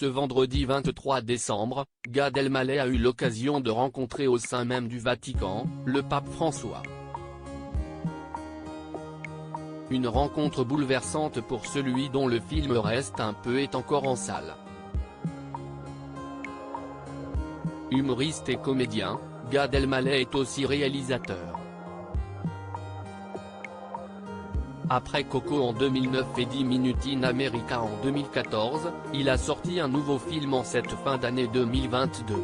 Ce vendredi 23 décembre, Gad Elmaleh a eu l'occasion de rencontrer au sein même du Vatican, le pape François. Une rencontre bouleversante pour celui dont le film Reste un peu est encore en salle. Humoriste et comédien, Gad Elmaleh est aussi réalisateur. Après Coco en 2009 et 10 Minutes in America en 2014, il a sorti un nouveau film en cette fin d'année 2022.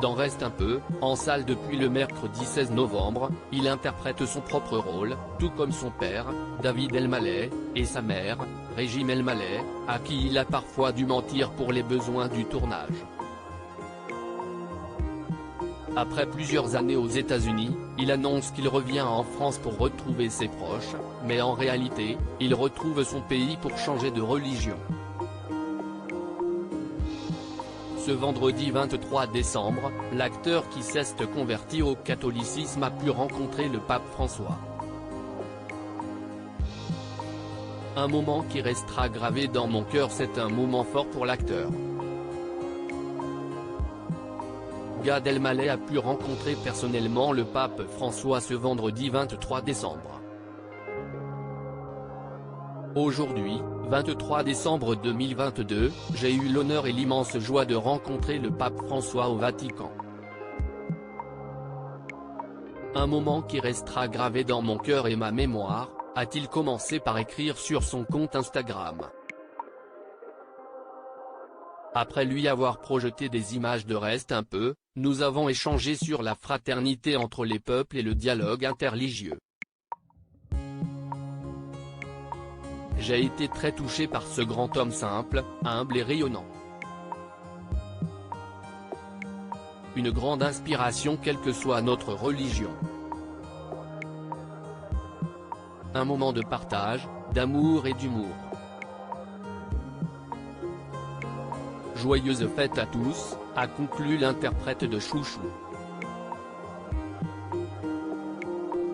Dans Reste un peu, en salle depuis le mercredi 16 novembre, il interprète son propre rôle, tout comme son père, David Elmaleh, et sa mère, Régine Elmaleh, à qui il a parfois dû mentir pour les besoins du tournage. Après plusieurs années aux États-Unis, il annonce qu'il revient en France pour retrouver ses proches, mais en réalité, il retrouve son pays pour changer de religion. Ce vendredi 23 décembre, l'acteur qui s'est converti au catholicisme a pu rencontrer le pape François. Un moment qui restera gravé dans mon cœur. C'est un moment fort pour l'acteur. Gad Elmaleh a pu rencontrer personnellement le pape François ce vendredi 23 décembre. Aujourd'hui, 23 décembre 2022, j'ai eu l'honneur et l'immense joie de rencontrer le pape François au Vatican. Un moment qui restera gravé dans mon cœur et ma mémoire, a-t-il commencé par écrire sur son compte Instagram. Après lui avoir projeté des images de Reste un peu, nous avons échangé sur la fraternité entre les peuples et le dialogue interreligieux. J'ai été très touché par ce grand homme simple, humble et rayonnant. Une grande inspiration quelle que soit notre religion. Un moment de partage, d'amour et d'humour. Joyeuse fête à tous, a conclu l'interprète de Chouchou.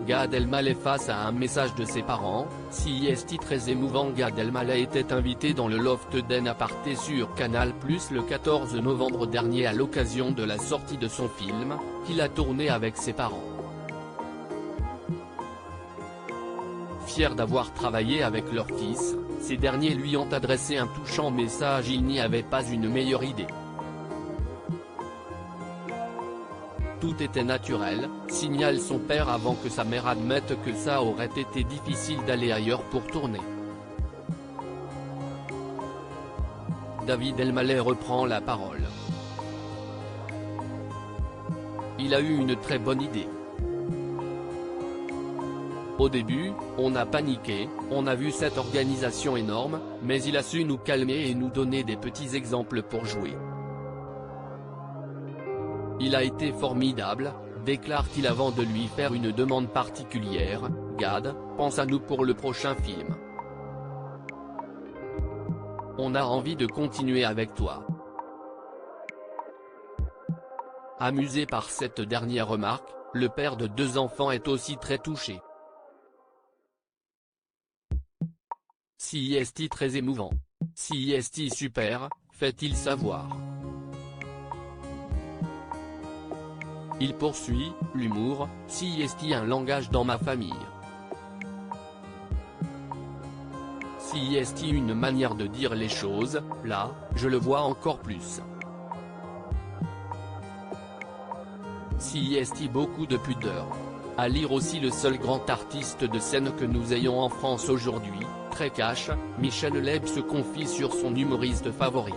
Gad Elmaleh face à un message de ses parents. Si est très émouvant. Gad Elmaleh était invité dans le loft d'En Aparté sur Canal+ le 14 novembre dernier à l'occasion de la sortie de son film, qu'il a tourné avec ses parents. Fiers d'avoir travaillé avec leur fils, ces derniers lui ont adressé un touchant message. Il n'y avait pas une meilleure idée. Tout était naturel, signale son père avant que sa mère admette que ça aurait été difficile d'aller ailleurs pour tourner. David Elmaleh reprend la parole. Il a eu une très bonne idée. Au début, on a paniqué, on a vu cette organisation énorme, mais il a su nous calmer et nous donner des petits exemples pour jouer. Il a été formidable, déclare-t-il avant de lui faire une demande particulière. Gad, pense à nous pour le prochain film. On a envie de continuer avec toi. Amusé par cette dernière remarque, le père de 2 enfants est aussi très touché. Si est très émouvant. Si est super, fait-il savoir. Il poursuit, l'humour, si est un langage dans ma famille. Si est une manière de dire les choses, là, je le vois encore plus. Si est beaucoup de pudeur. À lire aussi le seul grand artiste de scène que nous ayons en France aujourd'hui, très cash, Michel Leb se confie sur son humoriste favori.